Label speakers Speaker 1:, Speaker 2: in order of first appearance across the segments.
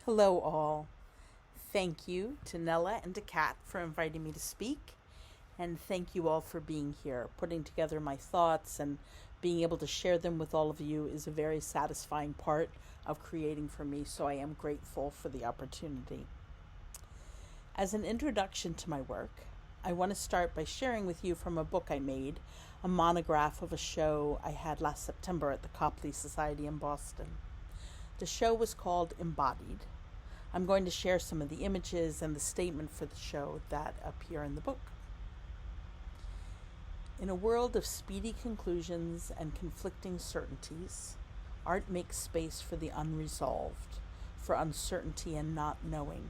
Speaker 1: Hello, all. Thank you to Nella and to Kat for inviting me to speak. And thank you all for being here. Putting together my thoughts and being able to share them with all of you is a very satisfying part of creating for me, so I am grateful for the opportunity. As an introduction to my work, I want to start by sharing with you from a book I made, a monograph of a show I had last September at the Copley Society in Boston. The show was called Embodied. I'm going to share some of the images and the statement for the show that appear in the book. In a world of speedy conclusions and conflicting certainties, art makes space for the unresolved, for uncertainty and not knowing.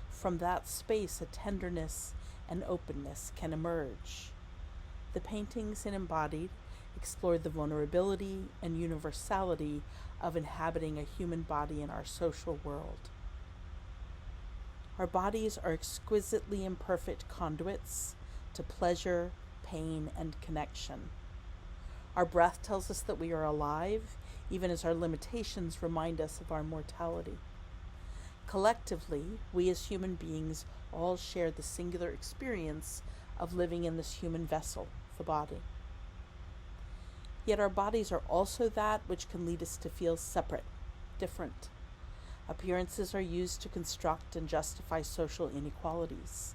Speaker 1: From that space, a tenderness and openness can emerge. The paintings in Embodied explore the vulnerability and universality of inhabiting a human body in our social world. Our bodies are exquisitely imperfect conduits to pleasure, pain, and connection. Our breath tells us that we are alive, even as our limitations remind us of our mortality. Collectively, we as human beings all share the singular experience of living in this human vessel, the body. Yet our bodies are also that which can lead us to feel separate, different. Appearances are used to construct and justify social inequalities.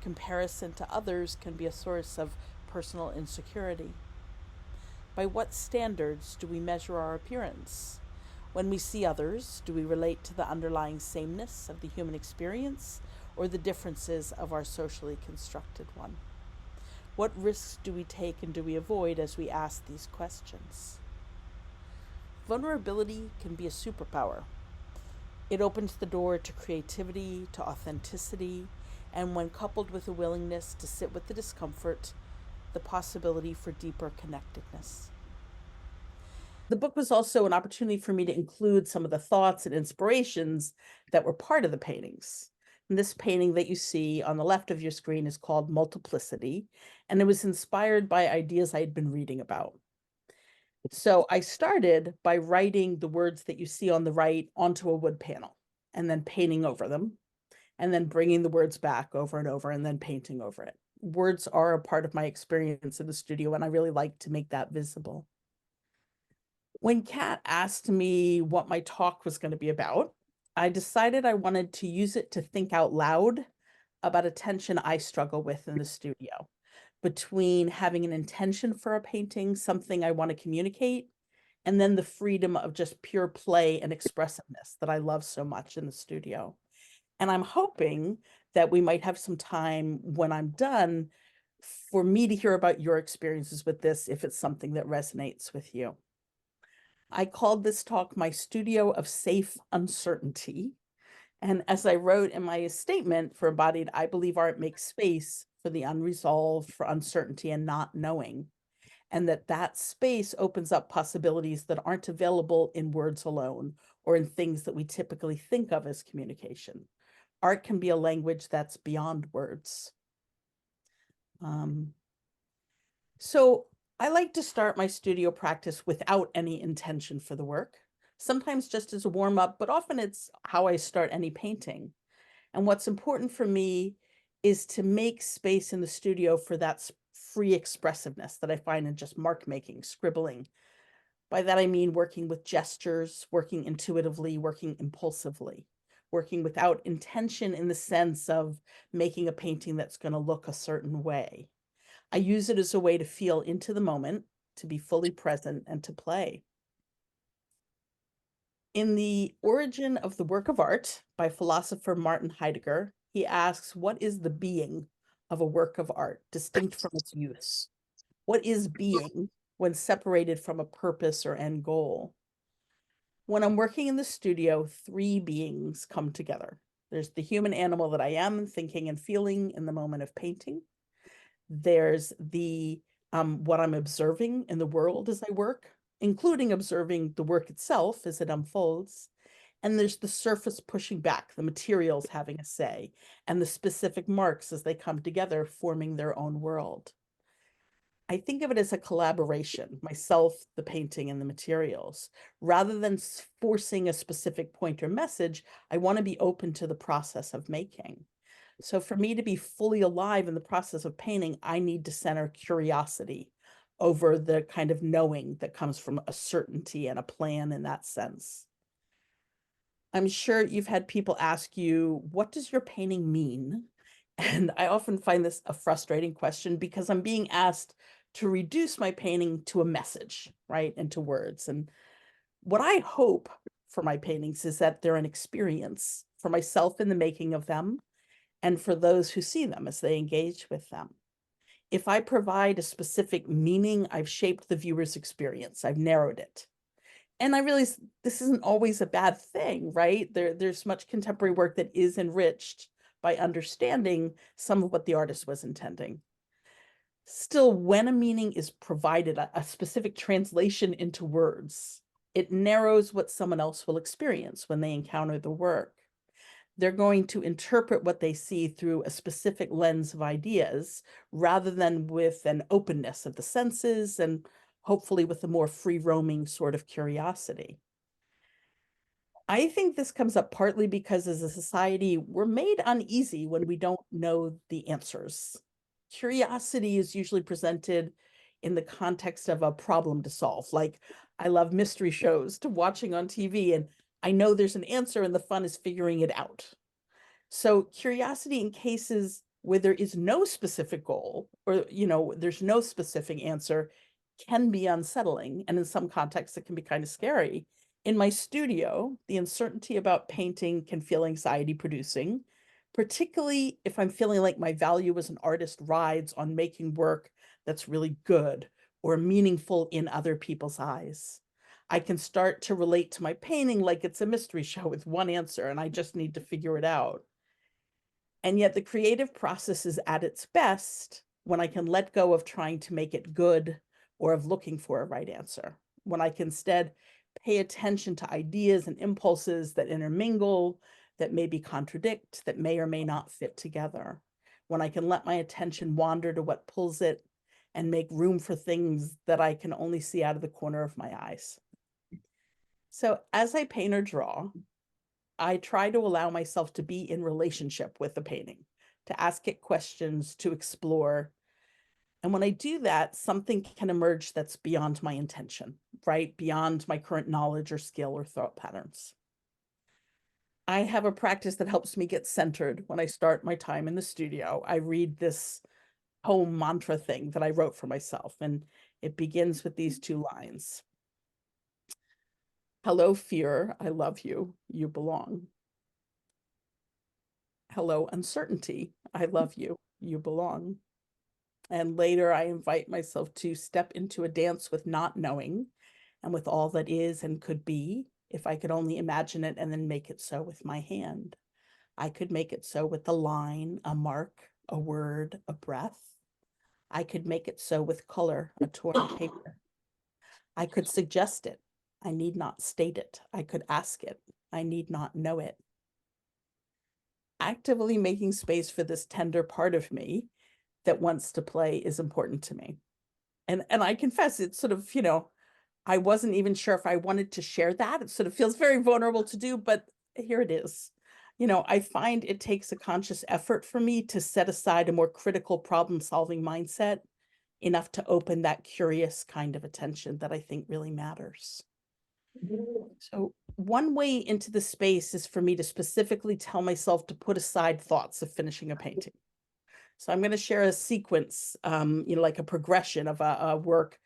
Speaker 1: Comparison to others can be a source of personal insecurity. By what standards do we measure our appearance? When we see others, do we relate to the underlying sameness of the human experience or the differences of our socially constructed one? What risks do we take and do we avoid as we ask these questions? Vulnerability can be a superpower. It opens the door to creativity, to authenticity, and when coupled with a willingness to sit with the discomfort, the possibility for deeper connectedness. The book was also an opportunity for me to include some of the thoughts and inspirations that were part of the paintings. And this painting that you see on the left of your screen is called Multiplicity, and it was inspired by ideas I had been reading about. So I started by writing the words that you see on the right onto a wood panel and then painting over them, and then bringing the words back over and over and then painting over it. Words are a part of my experience in the studio, and I really like to make that visible. When Kat asked me what my talk was going to be about, I decided I wanted to use it to think out loud about a tension I struggle with in the studio between having an intention for a painting, something I want to communicate, and then the freedom of just pure play and expressiveness that I love so much in the studio. And I'm hoping that we might have some time when I'm done for me to hear about your experiences with this, if it's something that resonates with you. I called this talk my studio of safe uncertainty. And as I wrote in my statement for Embodied, I believe art makes space for the unresolved, for uncertainty and not knowing. And that space opens up possibilities that aren't available in words alone or in things that we typically think of as communication. Art can be a language that's beyond words. So I like to start my studio practice without any intention for the work, sometimes just as a warm up, but often it's how I start any painting. And what's important for me is to make space in the studio for that free expressiveness that I find in just mark making, scribbling. By that, I mean working with gestures, working intuitively, working impulsively, working without intention in the sense of making a painting that's going to look a certain way. I use it as a way to feel into the moment, to be fully present, and to play. In The Origin of the Work of Art by philosopher Martin Heidegger, he asks, what is the being of a work of art, distinct from its use? What is being when separated from a purpose or end goal? When I'm working in the studio, three beings come together. There's the human animal that I am, thinking and feeling in the moment of painting. There's the what I'm observing in the world as I work, including observing the work itself as it unfolds. And there's the surface pushing back, the materials having a say, and the specific marks as they come together, forming their own world. I think of it as a collaboration, myself, the painting, and the materials. Rather than forcing a specific point or message, I want to be open to the process of making. So for me to be fully alive in the process of painting, I need to center curiosity over the kind of knowing that comes from a certainty and a plan in that sense. I'm sure you've had people ask you, what does your painting mean? And I often find this a frustrating question because I'm being asked to reduce my painting to a message, right? And to words. And what I hope for my paintings is that they're an experience for myself in the making of them and for those who see them as they engage with them. If I provide a specific meaning, I've shaped the viewer's experience, I've narrowed it. And I realize this isn't always a bad thing, right? There's much contemporary work that is enriched by understanding some of what the artist was intending. Still, when a meaning is provided, a specific translation into words, it narrows what someone else will experience when they encounter the work. They're going to interpret what they see through a specific lens of ideas rather than with an openness of the senses and hopefully with a more free roaming sort of curiosity. I think this comes up partly because as a society, we're made uneasy when we don't know the answers. Curiosity is usually presented in the context of a problem to solve. Like, I love mystery shows to watching on TV, and I know there's an answer, and the fun is figuring it out. So curiosity in cases where there is no specific goal or, there's no specific answer can be unsettling. And in some contexts, it can be kind of scary. In my studio, the uncertainty about painting can feel anxiety producing, particularly if I'm feeling like my value as an artist rides on making work that's really good or meaningful in other people's eyes. I can start to relate to my painting like it's a mystery show with one answer and I just need to figure it out. And yet the creative process is at its best when I can let go of trying to make it good or of looking for a right answer. When I can instead pay attention to ideas and impulses that intermingle, that maybe contradict, that may or may not fit together. When I can let my attention wander to what pulls it and make room for things that I can only see out of the corner of my eyes. So as I paint or draw, I try to allow myself to be in relationship with the painting, to ask it questions, to explore. And when I do that, something can emerge that's beyond my intention, right? Beyond my current knowledge or skill or thought patterns. I have a practice that helps me get centered when I start my time in the studio. I read this home mantra thing that I wrote for myself, and it begins with these two lines. Hello, fear, I love you, you belong. Hello, uncertainty, I love you, you belong. And later I invite myself to step into a dance with not knowing and with all that is and could be, if I could only imagine it and then make it so with my hand. I could make it so with a line, a mark, a word, a breath. I could make it so with color, a torn paper. I could suggest it. I need not state it. I could ask it. I need not know it. Actively making space for this tender part of me that wants to play is important to me. And I confess it's sort of, I wasn't even sure if I wanted to share that. It sort of feels very vulnerable to do, but here it is. I find it takes a conscious effort for me to set aside a more critical problem-solving mindset enough to open that curious kind of attention that I think really matters. So one way into the space is for me to specifically tell myself to put aside thoughts of finishing a painting. So I'm going to share a sequence, like a progression of a work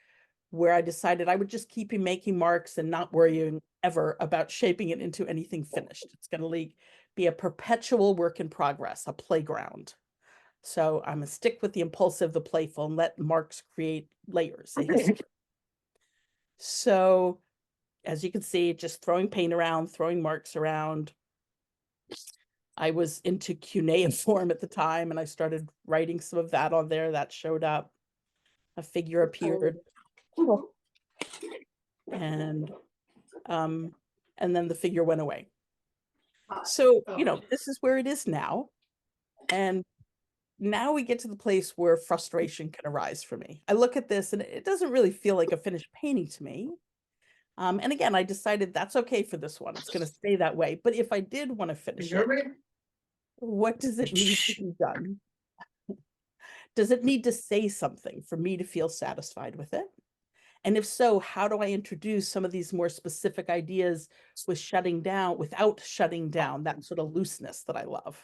Speaker 1: where I decided I would just keep making marks and not worrying ever about shaping it into anything finished. It's going to be a perpetual work in progress, a playground. So I'm going to stick with the impulsive, the playful, and let marks create layers. So as you can see, just throwing paint around, throwing marks around. I was into cuneiform at the time, and I started writing some of that on there. That showed up. A figure appeared. And then the figure went away. So, this is where it is now. And now we get to the place where frustration can arise for me. I look at this and it doesn't really feel like a finished painting to me. And again, I decided that's okay for this one. It's going to stay that way. But if I did want to finish it, what does it need to be done? Does it need to say something for me to feel satisfied with it? And if so, how do I introduce some of these more specific ideas without shutting down that sort of looseness that I love?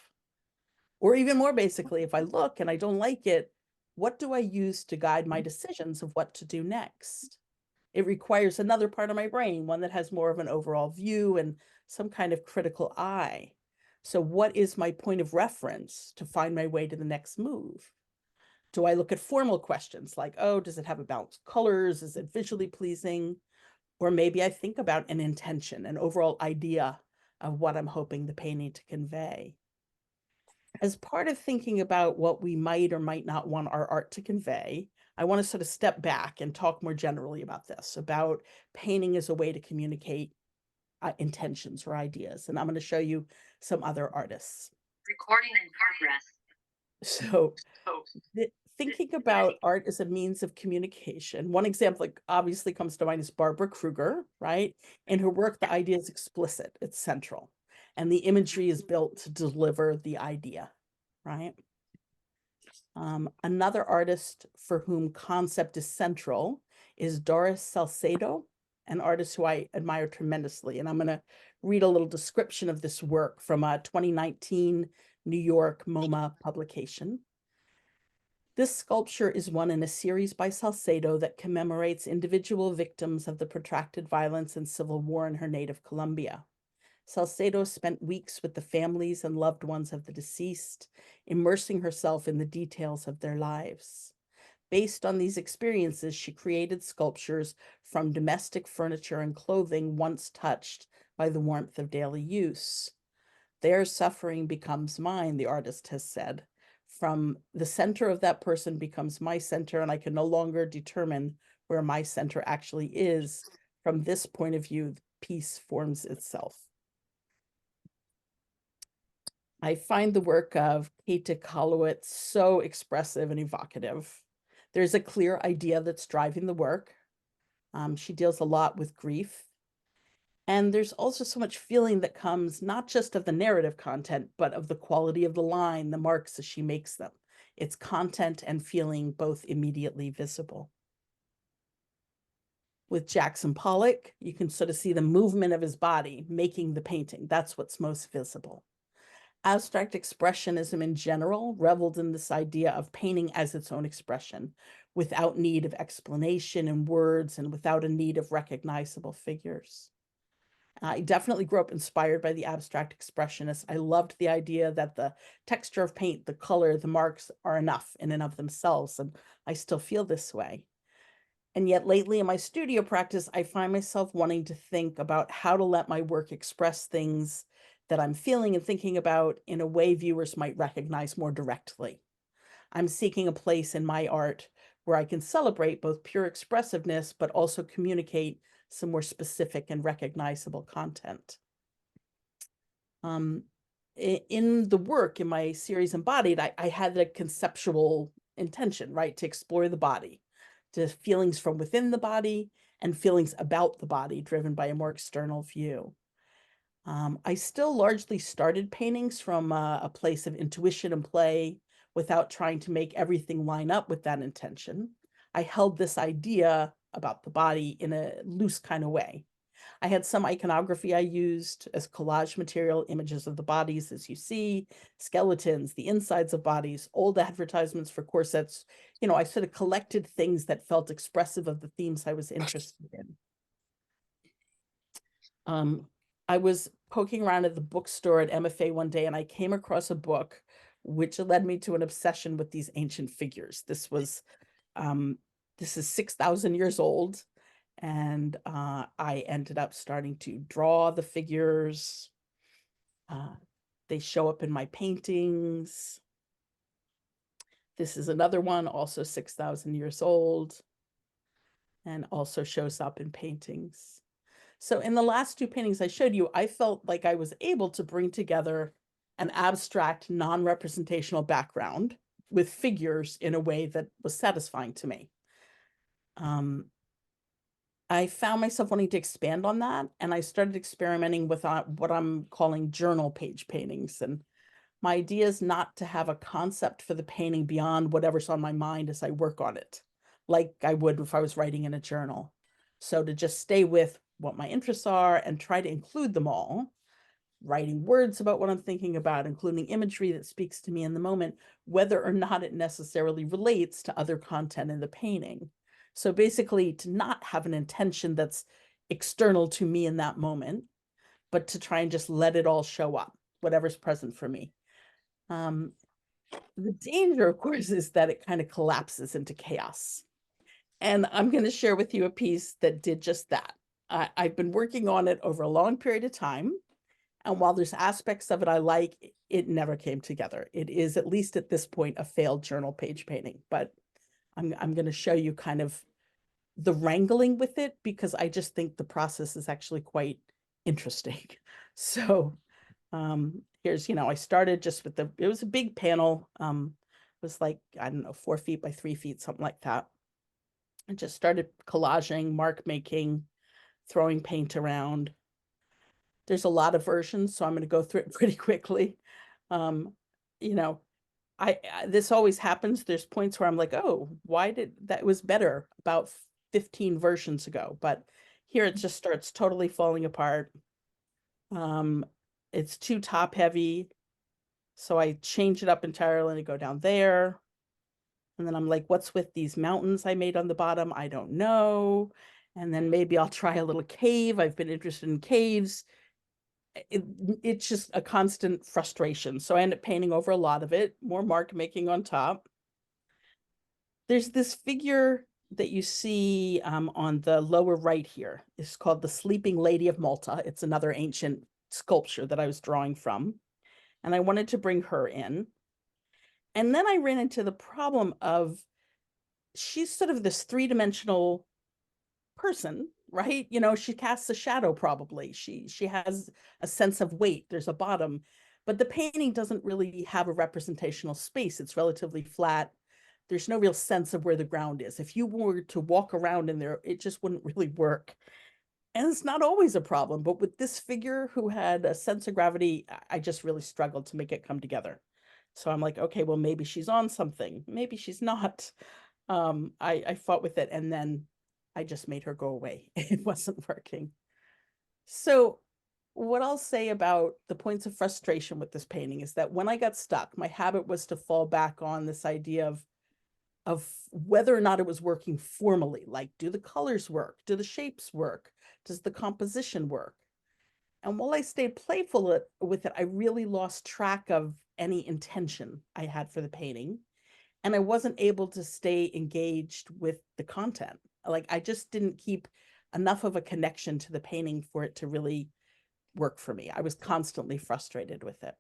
Speaker 1: Or even more basically, if I look and I don't like it, what do I use to guide my decisions of what to do next? It requires another part of my brain, one that has more of an overall view and some kind of critical eye. So, what is my point of reference to find my way to the next move? Do I look at formal questions like, oh, does it have a balanced colors? Is it visually pleasing? Or maybe I think about an intention, an overall idea of what I'm hoping the painting to convey. As part of thinking about what we might or might not want our art to convey, I want to sort of step back and talk more generally about this, about painting as a way to communicate intentions or ideas. And I'm going to show you some other artists.
Speaker 2: Recording in progress.
Speaker 1: So, thinking about art as a means of communication, one example that obviously comes to mind is Barbara Kruger, right? In her work, the idea is explicit, it's central, and the imagery is built to deliver the idea, right? Another artist for whom concept is central is Doris Salcedo, an artist who I admire tremendously. And I'm going to read a little description of this work from a 2019 New York MoMA publication. This sculpture is one in a series by Salcedo that commemorates individual victims of the protracted violence and civil war in her native Colombia. Salcedo spent weeks with the families and loved ones of the deceased, immersing herself in the details of their lives. Based on these experiences, she created sculptures from domestic furniture and clothing once touched by the warmth of daily use. Their suffering becomes mine, the artist has said. From the center of that person becomes my center, and I can no longer determine where my center actually is. From this point of view, peace forms itself. I find the work of Kate Kolowitz so expressive and evocative. There's a clear idea that's driving the work. She deals a lot with grief. And there's also so much feeling that comes not just of the narrative content, but of the quality of the line, the marks as she makes them. It's content and feeling both immediately visible. With Jackson Pollock, you can sort of see the movement of his body making the painting. That's what's most visible. Abstract expressionism in general reveled in this idea of painting as its own expression, without need of explanation in words and without a need of recognizable figures. I definitely grew up inspired by the abstract expressionists. I loved the idea that the texture of paint, the color, the marks are enough in and of themselves, and I still feel this way. And yet lately in my studio practice, I find myself wanting to think about how to let my work express things that I'm feeling and thinking about in a way viewers might recognize more directly. I'm seeking a place in my art where I can celebrate both pure expressiveness, but also communicate some more specific and recognizable content. In the work, in my series Embodied, I had a conceptual intention, right, to explore the body, to feelings from within the body and feelings about the body driven by a more external view. I still largely started paintings from a place of intuition and play without trying to make everything line up with that intention. I held this idea about the body in a loose kind of way. I had some iconography I used as collage material, images of the bodies as you see, skeletons, the insides of bodies, old advertisements for corsets. You know, I sort of collected things that felt expressive of the themes I was interested in. I was poking around at the bookstore at MFA one day and I came across a book which led me to an obsession with these ancient figures. This is 6,000 years old, and I ended up starting to draw the figures. They show up in my paintings. This is another one, also 6,000 years old, and also shows up in paintings. So in the last two paintings I showed you, I felt like I was able to bring together an abstract, non-representational background with figures in a way that was satisfying to me. I found myself wanting to expand on that, and I started experimenting with what I'm calling journal page paintings. And my idea is not to have a concept for the painting beyond whatever's on my mind as I work on it, like I would if I was writing in a journal. So to just stay with what my interests are and try to include them all, writing words about what I'm thinking about, including imagery that speaks to me in the moment, whether or not it necessarily relates to other content in the painting. So basically, to not have an intention that's external to me in that moment, but to try and just let it all show up, whatever's present for me. The danger, of course, is that it kind of collapses into chaos. And I'm going to share with you a piece that did just that. I've been working on it over a long period of time. And while there's aspects of it I like, it never came together. It is, at least at this point, a failed journal page painting. But I'm going to show you kind of the wrangling with it, because I just think the process is actually quite interesting. So here's, I started just with it was a big panel. It was like, I don't know, 4 feet by 3 feet, something like that. I just started collaging, mark making, throwing paint around. There's a lot of versions, so I'm going to go through it pretty quickly. Um, you know, this always happens. There's points where I'm like, oh, why did that was better about 15 versions ago, but here it just starts totally falling apart. It's too top heavy, so I change it up entirely and go down there. And then I'm like, what's with these mountains I made on the bottom? I don't know. And then maybe I'll try a little cave. I've been interested in caves. It's just a constant frustration. So I end up painting over a lot of it, more mark making on top. There's this figure that you see on the lower right here. It's called the Sleeping Lady of Malta. It's another ancient sculpture that I was drawing from. And I wanted to bring her in. And then I ran into the problem of she's sort of this three-dimensional person, right? She casts a shadow probably. She has a sense of weight. There's a bottom, but the painting doesn't really have a representational space. It's relatively flat. There's no real sense of where the ground is. If you were to walk around in there, it just wouldn't really work. And it's not always a problem, but with this figure who had a sense of gravity, I just really struggled to make it come together. So I'm like, okay, well, maybe she's on something. Maybe she's not. I fought with it, and then I just made her go away. It wasn't working. So what I'll say about the points of frustration with this painting is that when I got stuck, my habit was to fall back on this idea of whether or not it was working formally. Like, do the colors work? Do the shapes work? Does the composition work? And while I stayed playful with it, I really lost track of any intention I had for the painting. And I wasn't able to stay engaged with the content. Like, I just didn't keep enough of a connection to the painting for it to really work for me. I was constantly frustrated with it.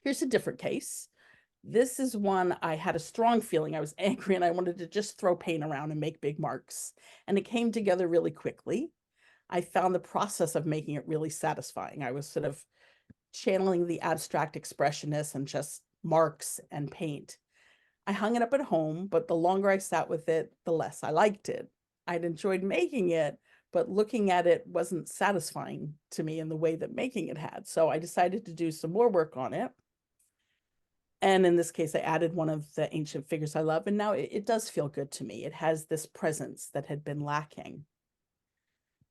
Speaker 1: Here's a different case. This is one I had a strong feeling I was angry and I wanted to just throw paint around and make big marks. And it came together really quickly. I found the process of making it really satisfying. I was sort of channeling the abstract expressionist and just marks and paint. I hung it up at home, but the longer I sat with it, the less I liked it. I'd enjoyed making it, but looking at it wasn't satisfying to me in the way that making it had. So I decided to do some more work on it. And in this case, I added one of the ancient figures I love, and now it does feel good to me. It has this presence that had been lacking.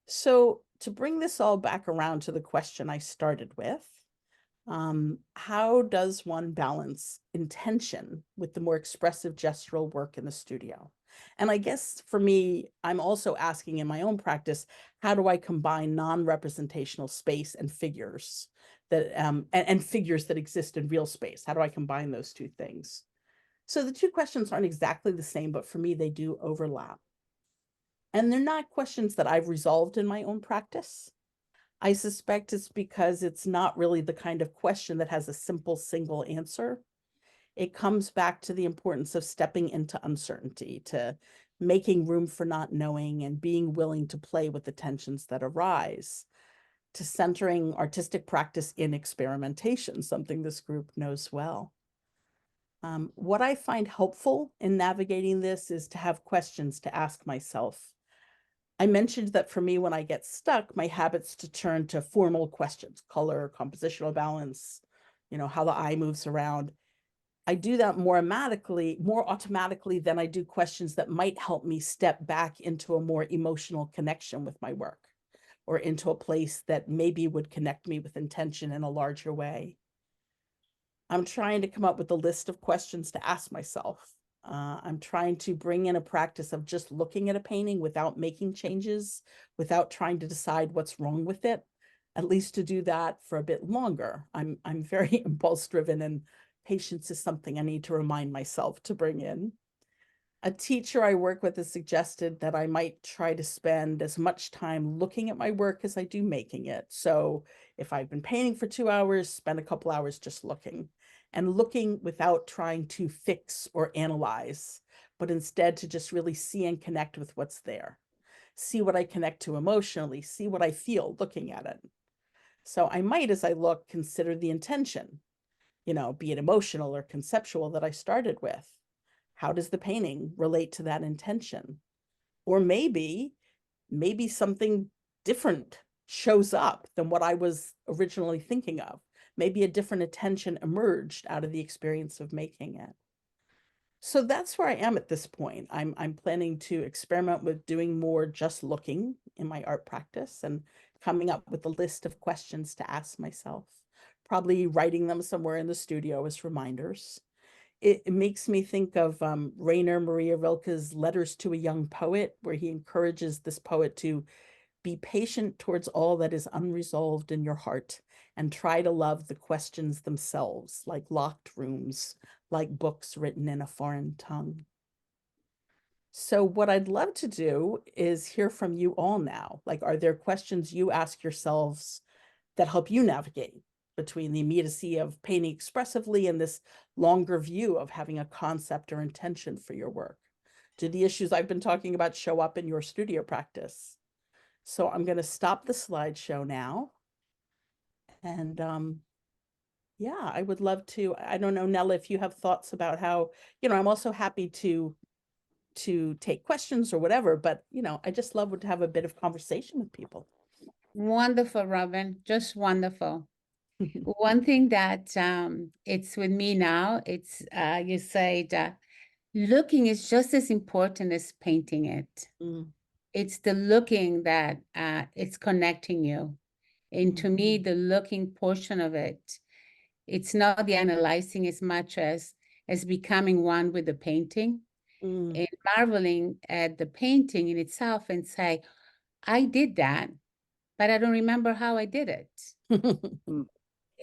Speaker 1: So to bring this all back around to the question I started with, how does one balance intention with the more expressive gestural work in the studio? And I guess for me, I'm also asking in my own practice, how do I combine non-representational space and figures that and figures that exist in real space? How do I combine those two things? So the two questions aren't exactly the same, but for me, they do overlap. And they're not questions that I've resolved in my own practice. I suspect it's because it's not really the kind of question that has a simple single answer. It comes back to the importance of stepping into uncertainty, to making room for not knowing and being willing to play with the tensions that arise, to centering artistic practice in experimentation, something this group knows well. What I find helpful in navigating this is to have questions to ask myself. I mentioned that for me, when I get stuck, my habit's to turn to formal questions, color, compositional balance, how the eye moves around. I do that more automatically than I do questions that might help me step back into a more emotional connection with my work, or into a place that maybe would connect me with intention in a larger way. I'm trying to come up with a list of questions to ask myself. I'm trying to bring in a practice of just looking at a painting without making changes, without trying to decide what's wrong with it, at least to do that for a bit longer. I'm very impulse driven, and patience is something I need to remind myself to bring in. A teacher I work with has suggested that I might try to spend as much time looking at my work as I do making it. So if I've been painting for 2 hours, spend a couple hours just looking, and looking without trying to fix or analyze, but instead to just really see and connect with what's there. See what I connect to emotionally, see what I feel looking at it. So I might, as I look, consider the intention, be it emotional or conceptual, that I started with. How does the painting relate to that intention? Or maybe something different shows up than what I was originally thinking of. Maybe a different intention emerged out of the experience of making it. So that's where I am at this point. I'm planning to experiment with doing more just looking in my art practice, and coming up with a list of questions to ask myself, probably writing them somewhere in the studio as reminders. It makes me think of Rainer Maria Rilke's Letters to a Young Poet, where he encourages this poet to be patient towards all that is unresolved in your heart, and try to love the questions themselves, like locked rooms, like books written in a foreign tongue. So what I'd love to do is hear from you all now. Like, are there questions you ask yourselves that help you navigate between the immediacy of painting expressively and this longer view of having a concept or intention for your work? Do the issues I've been talking about show up in your studio practice? So I'm going to stop the slideshow now. And yeah, I would love to. I don't know, Nella, if you have thoughts about how, I'm also happy to take questions or whatever, but I just love to have a bit of conversation with people.
Speaker 3: Wonderful, Robin. Just wonderful. One thing that it's with me now, it's you said looking is just as important as painting it.
Speaker 1: Mm,
Speaker 3: It's the looking that it's connecting you. And to me, the looking portion of it, it's not the analyzing as much as becoming one with the painting
Speaker 1: mm,
Speaker 3: and marveling at the painting in itself and say, I did that, but I don't remember how I did it.
Speaker 1: mm,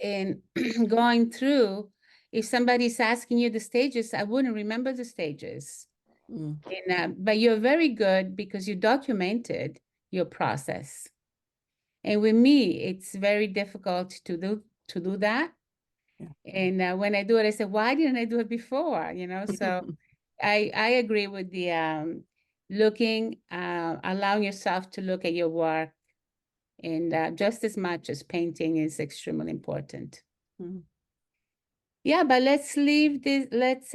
Speaker 3: And going through, if somebody's asking you the stages, I wouldn't remember the stages.
Speaker 1: mm.
Speaker 3: And, but you're very good because you documented your process. And with me, it's very difficult to do that.
Speaker 1: Yeah.
Speaker 3: And when I do it, I say, why didn't I do it before? So I agree with the looking, allowing yourself to look at your work, and just as much as painting is extremely important.
Speaker 1: Mm.
Speaker 3: Yeah, but let's leave this. Let's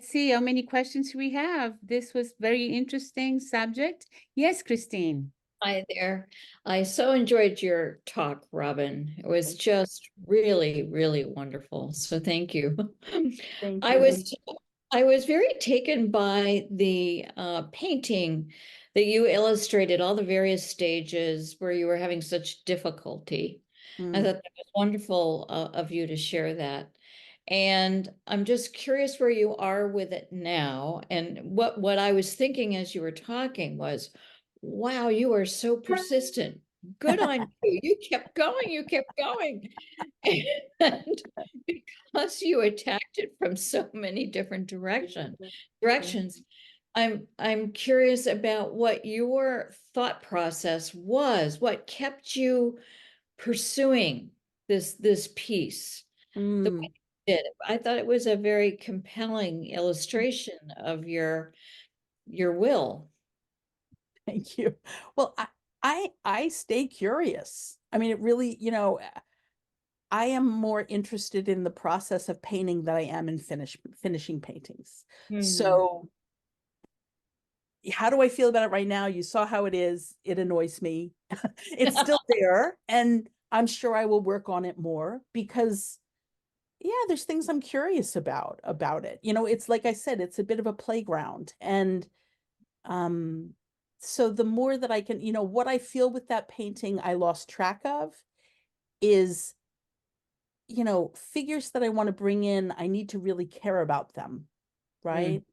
Speaker 3: see how many questions we have. This was very interesting subject. Yes, Christine.
Speaker 4: Hi there. I so enjoyed your talk, Robin. It was just really, really wonderful. So thank you.
Speaker 1: Thank
Speaker 4: I
Speaker 1: you.
Speaker 4: was very taken by the painting that you illustrated, all the various stages where you were having such difficulty. I
Speaker 1: Mm,
Speaker 4: thought that was wonderful of you to share that. And I'm just curious where you are with it now. And what I was thinking as you were talking was, wow, you are so persistent. Good on you. You kept going, you kept going. And because you attacked it from so many different directions, I'm curious about what your thought process was, what kept you pursuing this piece the way
Speaker 1: mm.
Speaker 4: you did. I thought it was a very compelling illustration of your will.
Speaker 1: Thank you. Well, I stay curious. I mean, it really, I am more interested in the process of painting than I am in finishing paintings. So how do I feel about it right now? You saw how it is. It annoys me. It's still there, and I'm sure I will work on it more because yeah, there's things I'm curious about it. You know, it's like I said, it's a bit of a playground. And um so the more that I can, you know, what I feel with that painting I lost track of is, you know, figures that I want to bring in, I need to really care about them, right?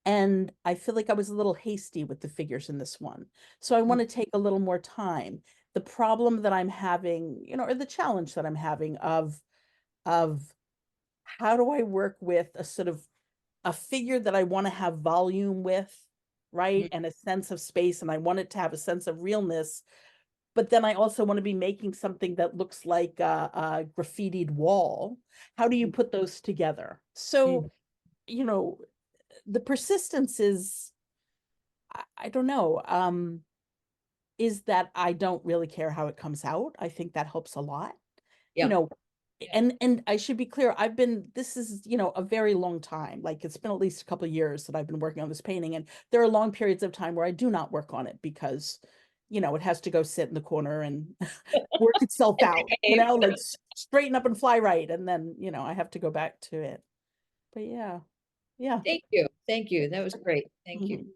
Speaker 1: And I feel like I was a little hasty with the figures in this one. So I want to take a little more time. The problem that I'm having, you know, or the challenge that I'm having of how do I work with a sort of a figure that I want to have volume with, right? And a sense of space, and I want it to have a sense of realness. But then I also want to be making something that looks like a graffitied wall. How do you put those together? So, you know, the persistence is, I don't know, is that I don't really care how it comes out. I think that helps a lot. You
Speaker 4: Yeah.
Speaker 1: know, and I should be clear, this is, you know, a very long time. Like it's been at least a couple of years that I've been working on this painting, and there are long periods of time where I do not work on it because, you know, it has to go sit in the corner and work itself out, you know, like straighten up and fly right. And then, you know, I have to go back to it. But yeah. Yeah.
Speaker 4: Thank you. Thank you. That was great. Thank you.
Speaker 1: Mhm.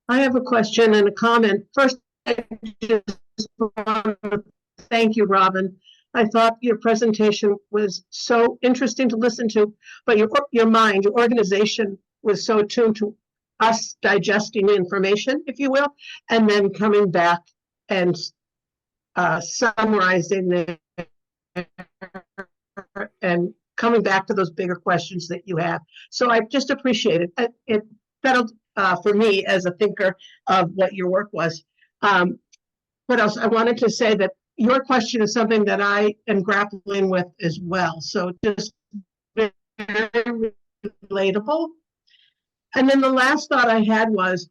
Speaker 5: I have a question and a comment. First, I just want to thank you, Robin. I thought your presentation was so interesting to listen to, but your mind, your organization was so attuned to us digesting information, if you will, and then coming back and summarizing it and coming back to those bigger questions that you have. So I just appreciate it. It felt for me as a thinker of what your work was. What else? I wanted to say that your question is something that I am grappling with as well. So just very relatable. And then the last thought I had was,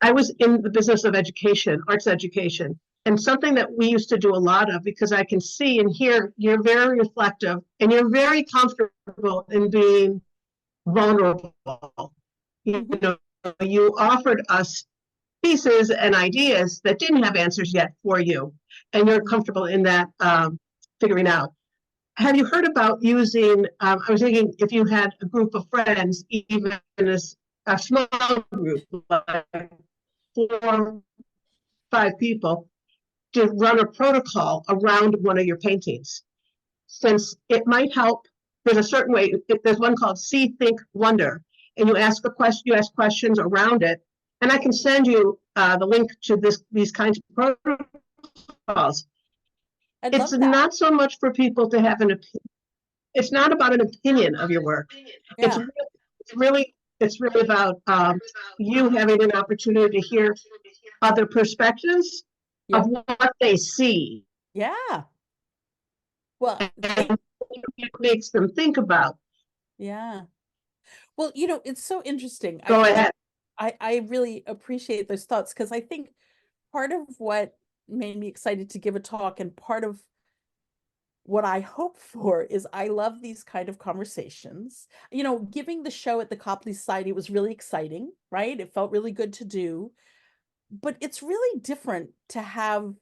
Speaker 5: I was in the business of education, arts education, and something that we used to do a lot of, because I can see and hear you're very reflective and you're very comfortable in being vulnerable. You know, you offered us pieces and ideas that didn't have answers yet for you, and you're comfortable in that figuring out. Have you heard about using, I was thinking if you had a group of friends, even as a small group, like 4, 5 people, to run a protocol around one of your paintings, since it might help. There's a certain way. There's one called See, Think, Wonder, and you ask a question. You ask questions around it, and I can send you the link to these kinds of protocols.
Speaker 1: I'd
Speaker 5: It's
Speaker 1: love that.
Speaker 5: not so much for people to have an opinion. It's not about an opinion of your work.
Speaker 1: Yeah.
Speaker 5: It's really about you having an opportunity to hear other perspectives
Speaker 1: Yeah.
Speaker 5: of what they see.
Speaker 1: Yeah. Well,
Speaker 5: And it makes them think about.
Speaker 1: yeah. Well, you know, it's so interesting.
Speaker 5: Go ahead.
Speaker 1: I really appreciate those thoughts because I think part of what made me excited to give a talk and part of what I hope for is I love these kind of conversations. You know, giving the show at the Copley Society was really exciting, right? It felt really good to do, but it's really different to have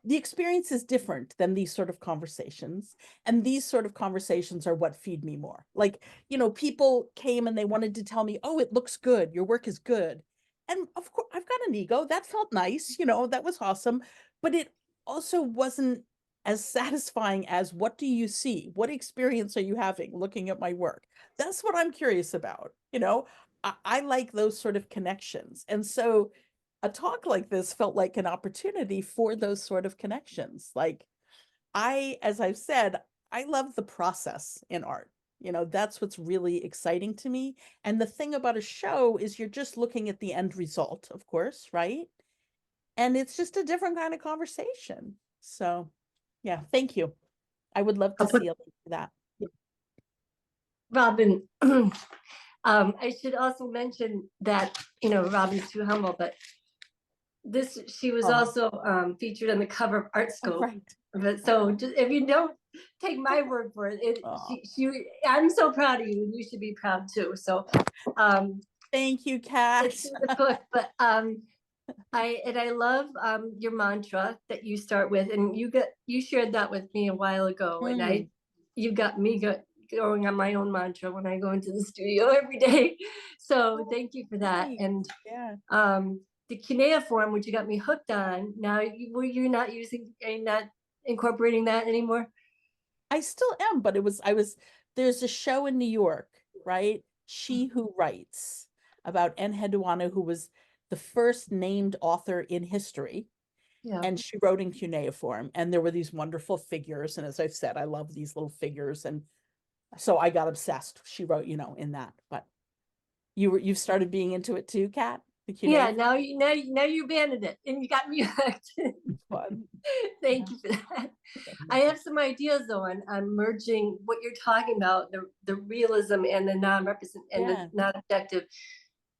Speaker 1: the experience is different than these sort of conversations. And these sort of conversations are what feed me more. Like, you know, people came and they wanted to tell me, oh, it looks good. Your work is good. And of course, I've got an ego. That felt nice. You know, that was awesome. But it also wasn't as satisfying as what do you see? What experience are you having looking at my work? That's what I'm curious about. You know, I like those sort of connections. And so a talk like this felt like an opportunity for those sort of connections. Like as I've said, I love the process in art. You know, that's what's really exciting to me. And the thing about a show is you're just looking at the end result, of course, right? And it's just a different kind of conversation. So, yeah, thank you. I would love to see a link to that.
Speaker 6: Robin, I should also mention that, you know, Robin's too humble, but she was
Speaker 1: Oh.
Speaker 6: also featured on the cover of Art
Speaker 1: Oh,
Speaker 6: Scope.
Speaker 1: right.
Speaker 6: But so just, if you don't take my word for it,
Speaker 1: Aw.
Speaker 6: I'm so proud of you, and you should be proud too. So
Speaker 1: Thank you, Kat.
Speaker 6: it's in the book, but I love your mantra that you start with, and you shared that with me a while ago, and you got me going on my own mantra when I go into the studio every day. So thank you for that.
Speaker 1: Great.
Speaker 6: And
Speaker 1: Yeah.
Speaker 6: the cuneiform, which you got me hooked on. Now you're not incorporating that anymore?
Speaker 1: I still am, but there's a show in New York, right? She Who Writes, about Enheduanna, who was the first named author in history.
Speaker 6: Yeah.
Speaker 1: And she wrote in cuneiform, and there were these wonderful figures. And as I've said, I love these little figures. And so I got obsessed. She wrote, in that, but you've started being into it too, Kat? The
Speaker 6: Yeah,
Speaker 1: cuneiform?
Speaker 6: now you abandoned it and you got me hooked.
Speaker 1: Fun.
Speaker 6: Thank you for that. I have some ideas though on merging what you're talking about, the realism and the non-represent and the non-objective.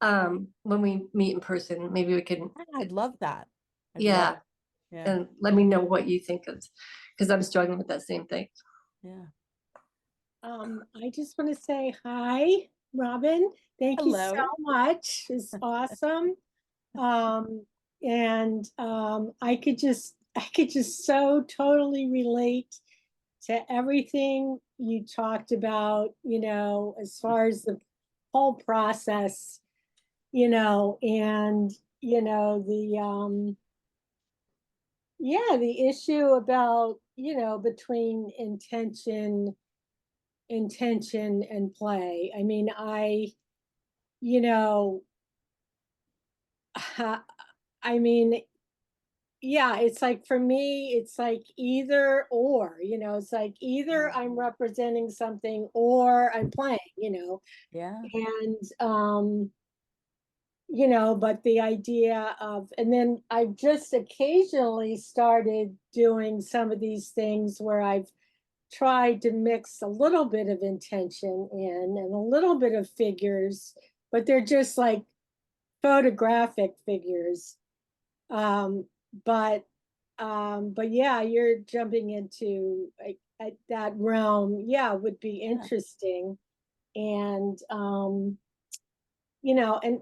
Speaker 6: When we meet in person, maybe we can.
Speaker 1: I'd love that.
Speaker 6: Yeah.
Speaker 1: Yeah.
Speaker 6: And let me know what you think of, because I'm struggling with that same thing.
Speaker 1: Yeah.
Speaker 7: I just want to say hi, Robin. Thank you so
Speaker 1: Hello.
Speaker 7: much. It's awesome. And I could just so totally relate to everything you talked about, as far as the whole process, and the the issue about, between intention and play. I mean, I mean, yeah, it's like, for me, it's like either or, it's like either I'm representing something or I'm playing,
Speaker 1: Yeah.
Speaker 7: and but the idea of, and then I've just occasionally started doing some of these things where I've tried to mix a little bit of intention in and a little bit of figures, but they're just like photographic figures. But yeah, you're jumping into that realm. Yeah, would be interesting. And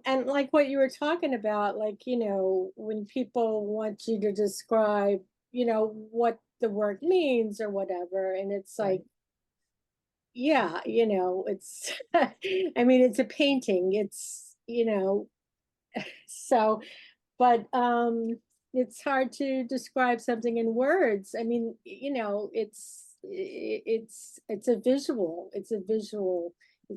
Speaker 7: and like what you were talking about, like, when people want you to describe, what the work means or whatever, and it's like, yeah, it's I mean, it's a painting, it's, so, but it's hard to describe something in words. I mean, it's a visual, it's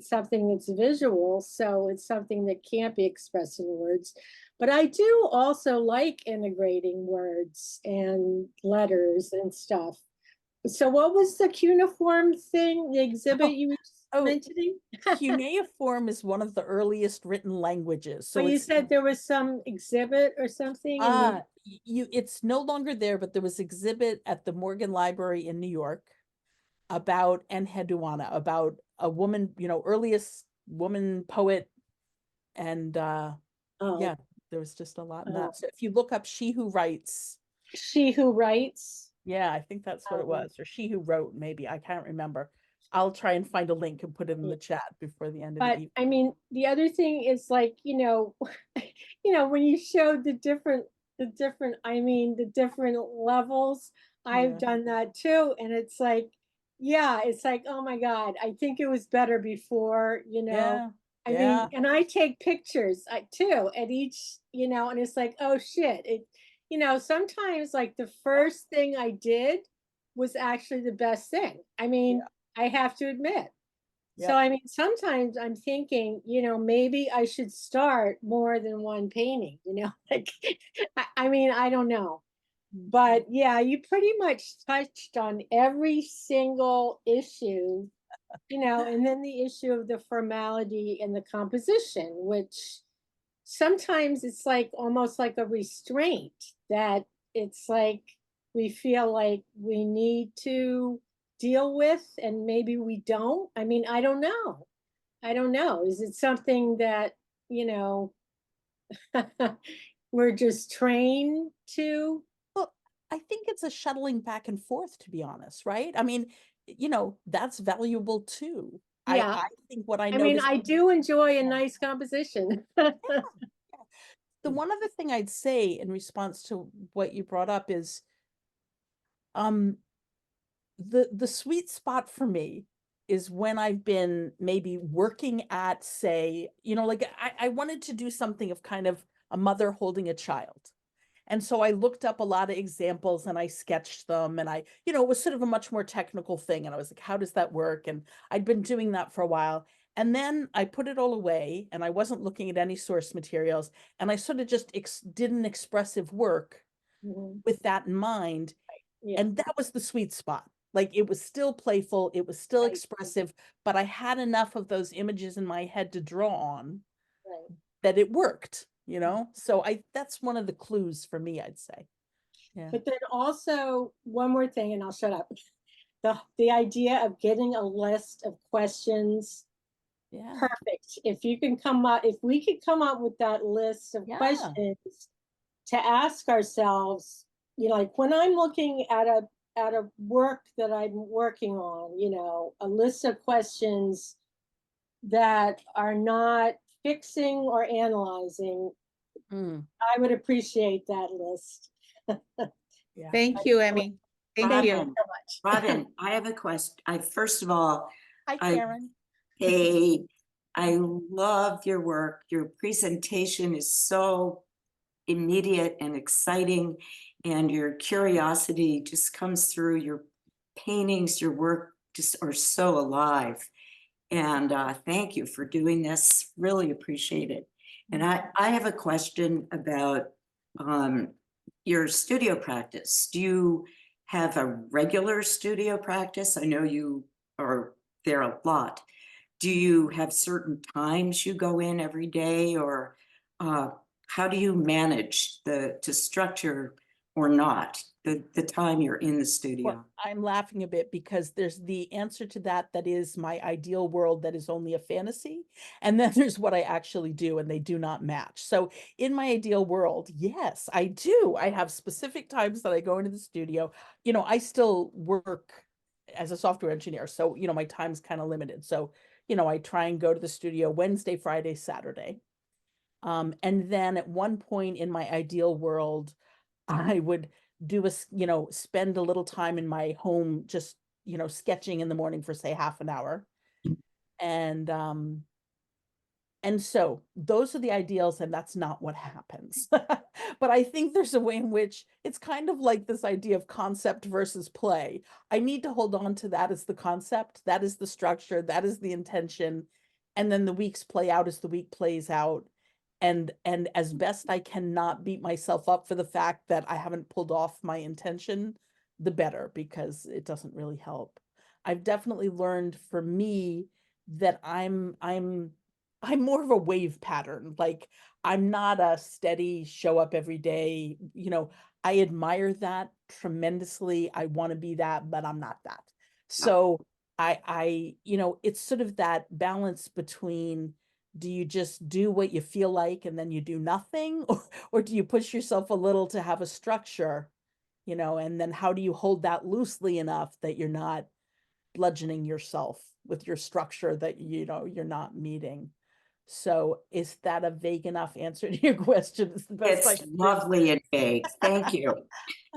Speaker 7: something that's visual, so it's something that can't be expressed in words. But I do also like integrating words and letters and stuff. So what was the cuneiform thing, the exhibit you were mentioning?
Speaker 1: Cuneiform is one of the earliest written languages. So
Speaker 7: you said there was some exhibit or something?
Speaker 1: It's no longer there, but there was exhibit at the Morgan Library in New York about Enheduanna, about a woman, earliest woman poet. And yeah, there was just a lot in that. So if you look up She Who Writes.
Speaker 7: She Who Writes?
Speaker 1: Yeah, I think that's what it was. Or She Who Wrote, maybe. I can't remember. I'll try and find a link and put it in the chat before the end of the evening.
Speaker 7: I mean, the other thing is, like, when you showed the different levels, I've done that too. And it's like, yeah, it's like, oh my God, I think it was better before, I mean, and I take pictures too at each, and it's like, oh shit, sometimes like the first thing I did was actually the best thing. I mean, I have to admit. So, I mean, sometimes I'm thinking, maybe I should start more than one painting, like, I mean, I don't know. But yeah, you pretty much touched on every single issue, and then the issue of the formality and the composition, which sometimes it's like almost like a restraint, that it's like we feel like we need to deal with, and maybe we don't. I mean, I don't know. Is it something that, we're just trained to?
Speaker 1: Well, I think it's a shuttling back and forth, to be honest, right? I mean, that's valuable too.
Speaker 7: Yeah.
Speaker 1: I think what I
Speaker 7: I mean,
Speaker 1: noticed.
Speaker 7: I do enjoy a
Speaker 1: Yeah.
Speaker 7: nice composition.
Speaker 1: The one other thing I'd say in response to what you brought up is the sweet spot for me is when I've been maybe working at, say, like I wanted to do something of kind of a mother holding a child. And so I looked up a lot of examples and I sketched them, and it was sort of a much more technical thing. And I was like, how does that work? And I'd been doing that for a while. And then I put it all away and I wasn't looking at any source materials. And I sort of just did an expressive work with that in mind.
Speaker 7: Yeah.
Speaker 1: And that was the sweet spot. Like, it was still playful, it was still
Speaker 7: Right.
Speaker 1: expressive, but I had enough of those images in my head to draw on
Speaker 7: Right.
Speaker 1: that it worked, So that's one of the clues for me, I'd say. Yeah.
Speaker 7: But then also one more thing, and I'll shut up. The idea of getting a list of questions.
Speaker 1: Yeah.
Speaker 7: Perfect. If we could come up with that list of
Speaker 1: Yeah.
Speaker 7: questions to ask ourselves, like when I'm looking at a work that I'm working on, a list of questions that are not fixing or analyzing, I would appreciate that list.
Speaker 1: Yeah.
Speaker 3: Thank you, Emmy. Thank
Speaker 7: Thank
Speaker 3: you.
Speaker 7: you so much.
Speaker 8: Robin, I have a question. First of all,
Speaker 1: Hi,
Speaker 8: I-
Speaker 1: Karen.
Speaker 8: I love your work. Your presentation is so immediate and exciting, and your curiosity just comes through. Your paintings, your work just are so alive. And thank you for doing this. Really appreciate it. And I have a question about your studio practice. Do you have a regular studio practice? I know you are there a lot. Do you have certain times you go in every day, or how do you manage to structure or not the time you're in the studio?
Speaker 1: Well, I'm laughing a bit because there's the answer to that is my ideal world that is only a fantasy. And then there's what I actually do, and they do not match. So in my ideal world, yes, I do. I have specific times that I go into the studio. I still work as a software engineer. So, my time's kind of limited. So, I try and go to the studio Wednesday, Friday, Saturday. And then at one point in my ideal world, I would spend a little time in my home, just, sketching in the morning for, say, half an hour. And so those are the ideals, and that's not what happens. But I think there's a way in which it's kind of like this idea of concept versus play. I need to hold on to that as the concept, that is the structure, that is the intention. And then the weeks play out as the week plays out. And as best I can not beat myself up for the fact that I haven't pulled off my intention, the better, because it doesn't really help. I've definitely learned, for me, that I'm more of a wave pattern. Like, I'm not a steady show up every day. I admire that tremendously. I want to be that, but I'm not that. So it's sort of that balance between, do you just do what you feel like and then you do nothing? Or do you push yourself a little to have a structure, and then how do you hold that loosely enough that you're not bludgeoning yourself with your structure that, you're not meeting? So is that a vague enough answer to your question? It's the best I
Speaker 8: It's
Speaker 1: can do.
Speaker 8: lovely and vague. Thank you.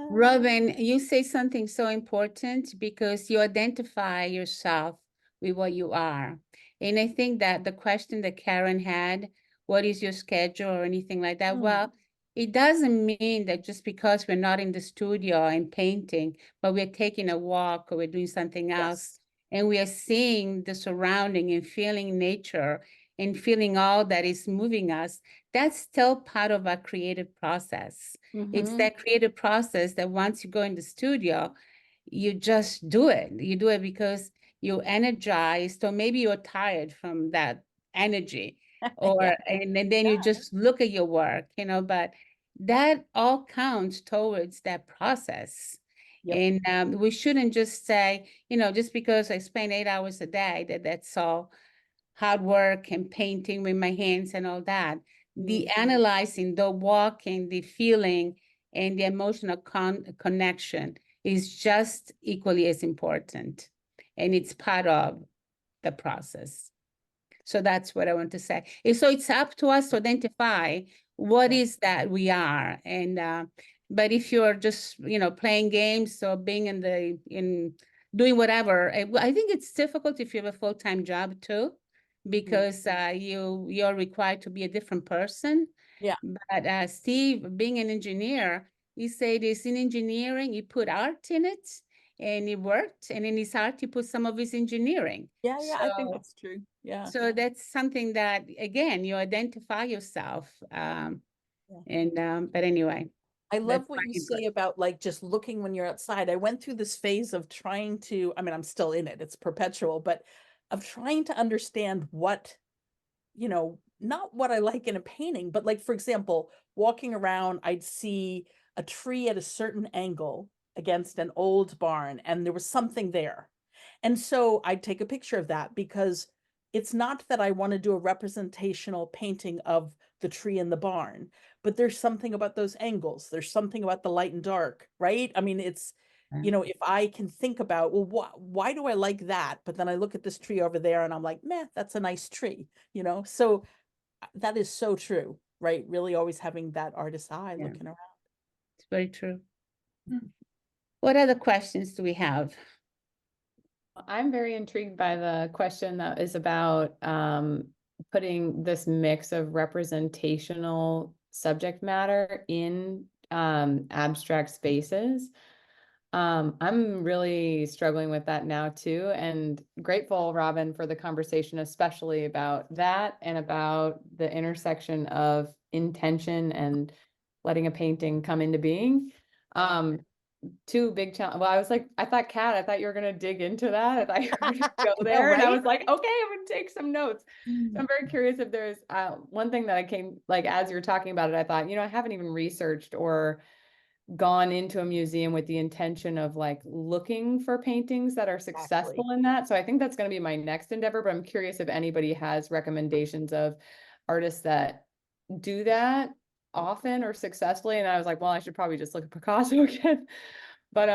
Speaker 3: Robin, you say something so important because you identify yourself with what you are. And I think that the question that Karen had, what is your schedule or anything like that? Well, it doesn't mean that just because we're not in the studio and painting, but we're taking a walk or we're doing something else, and we are seeing the surrounding and feeling nature and feeling all that is moving us, that's still part of our creative process. It's that creative process that once you go in the studio, you just do it. You do it because you're energized, or maybe you're tired from that energy, or and then you just look at your work, but that all counts towards that process.
Speaker 1: Yep.
Speaker 3: And we shouldn't just say, just because I spend 8 hours a day, that's all hard work and painting with my hands and all that. the analyzing, the walking, the feeling, and the emotional connection is just equally as important. And it's part of the process. So that's what I want to say. And so it's up to us to identify what is that we are. And but if you're just, playing games or being in doing whatever, I think it's difficult if you have a full-time job too, because you're required to be a different person.
Speaker 1: Yeah.
Speaker 3: But Steve, being an engineer, he said it's in engineering, he put art in it and it worked. And in his art, he put some of his engineering.
Speaker 1: Yeah, I think
Speaker 3: So-
Speaker 1: that's true. Yeah.
Speaker 3: So that's something that, again, you identify yourself. But anyway.
Speaker 1: I love
Speaker 3: that's
Speaker 1: what
Speaker 3: my
Speaker 1: you
Speaker 3: input.
Speaker 1: say about like just looking when you're outside. I went through this phase of trying to, I mean, I'm still in it, it's perpetual, but of trying to understand what, not what I like in a painting, but like, for example, walking around, I'd see a tree at a certain angle against an old barn, and there was something there. And so I'd take a picture of that, because it's not that I want to do a representational painting of the tree in the barn, but there's something about those angles. There's something about the light and dark, right? I mean, it's, if I can think about, well, why do I like that? But then I look at this tree over there and I'm like, meh, that's a nice tree, So that is so true, right? Really always having that artist's eye
Speaker 3: Yeah.
Speaker 1: looking around.
Speaker 3: It's very true. What other questions do we have?
Speaker 9: I'm very intrigued by the question that is about putting this mix of representational subject matter in abstract spaces. I'm really struggling with that now too, and grateful, Robin, for the conversation, especially about that and about the intersection of intention and letting a painting come into being. Two big challenge. Well, I was like, I thought you were gonna dig into that. I thought you were gonna go there, and I
Speaker 1: right?
Speaker 9: was like, okay, I'm gonna take some notes. So I'm very curious if there's one thing that I came, like, as you're talking about it, I thought, I haven't even researched or gone into a museum with the intention of like looking for paintings that are successful in that. So I think that's going to be my next endeavor, but I'm curious if anybody has recommendations of artists that do that often or successfully. And I was like, well, I should probably just look at Picasso again. But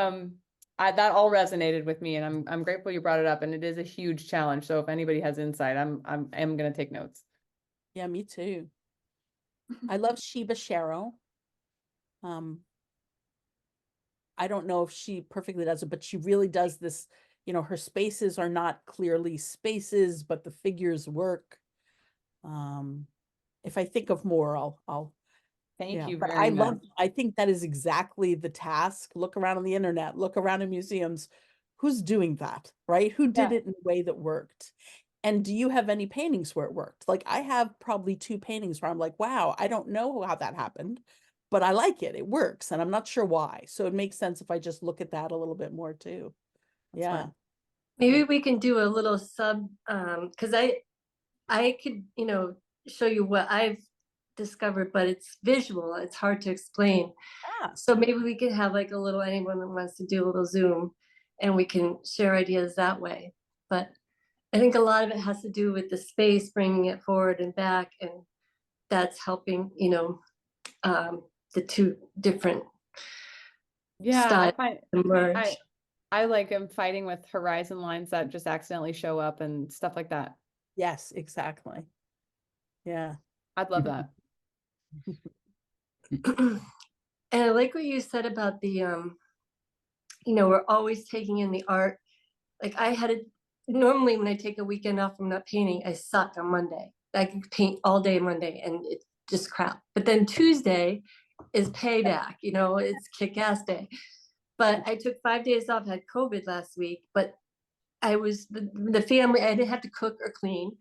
Speaker 9: that all resonated with me, and I'm grateful you brought it up, and it is a huge challenge. So if anybody has insight, I'm going to take notes.
Speaker 1: Yeah, me too. I love Sheba Shero. I don't know if she perfectly does it, but she really does this, her spaces are not clearly spaces, but the figures work. If I think of more, I'll
Speaker 9: Thank you
Speaker 1: but
Speaker 9: very much.
Speaker 1: I think that is exactly the task. Look around on the internet, look around in museums. Who's doing that, right? Who did it in a way that worked? And do you have any paintings where it worked? Like I have probably 2 paintings where I'm like, wow, I don't know how that happened, but I like it. It works. And I'm not sure why. So it makes sense if I just look at that a little bit more too.
Speaker 9: That's
Speaker 1: Yeah.
Speaker 9: fine.
Speaker 6: Maybe we can do a little sub, because I could, show you what I've discovered, but it's visual. It's hard to explain. So maybe we could have like a little, anyone that wants to do a little Zoom, and we can share ideas that way. But I think a lot of it has to do with the space, bringing it forward and back, and that's helping, the 2 different styles emerge.
Speaker 9: I like am fighting with horizon lines that just accidentally show up and stuff like that.
Speaker 1: Yes, exactly. Yeah.
Speaker 9: I'd love that.
Speaker 6: And I like what you said about the, we're always taking in the art. Like normally when I take a weekend off from not painting, I suck on Monday. I can paint all day Monday and it's just crap. But then Tuesday is payback, it's kick-ass day. But I took 5 days off, had COVID last week, but I was the family, I didn't have to cook or clean.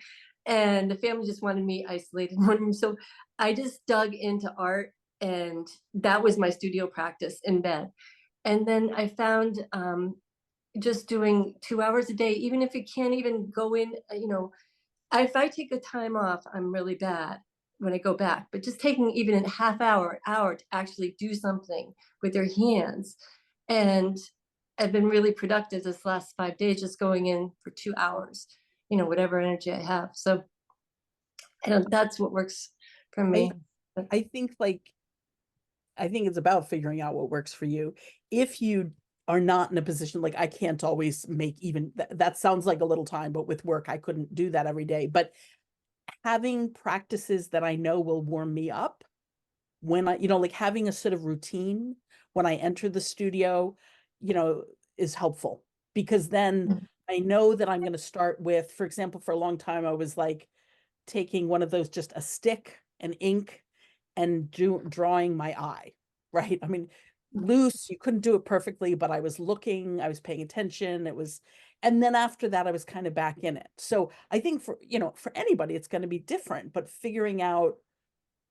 Speaker 6: And the family just wanted me isolated in one room. So I just dug into art, and that was my studio practice in bed. And then I found just doing 2 hours a day, even if you can't even go in, if I take a time off, I'm really bad when I go back, but just taking even a half hour to actually do something with your hands. And I've been really productive this last 5 days, just going in for 2 hours, whatever energy I have. So that's what works for me.
Speaker 1: I think I think it's about figuring out what works for you. If you are not in a position, like I can't always make even that sounds like a little time, but with work, I couldn't do that every day. But having practices that I know will warm me up when I, like having a sort of routine when I enter the studio, is helpful because then I know that I'm going to start with, for example, for a long time, I was like taking one of those, just a stick and ink and drawing my eye, right? I mean, loose, you couldn't do it perfectly, but I was looking, I was paying attention. And then after that, I was kind of back in it. So I think for anybody, it's going to be different, but figuring out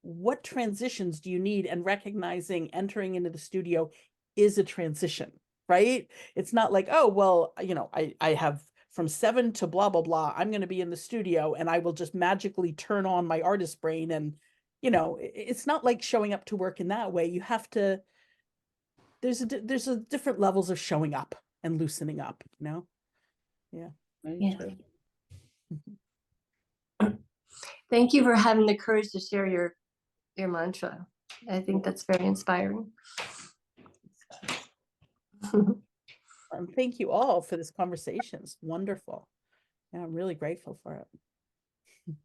Speaker 1: what transitions do you need and recognizing entering into the studio is a transition, right? It's not like, oh, well, I have from 7 to blah, blah, blah. I'm going to be in the studio and I will just magically turn on my artist brain. And, it's not like showing up to work in that way. You have to, there's a different levels of showing up and loosening up, Yeah.
Speaker 6: Yeah. Thank you for having the courage to share your mantra. I think that's very inspiring.
Speaker 1: Thank you all for this conversation. It's wonderful. And I'm really grateful for it.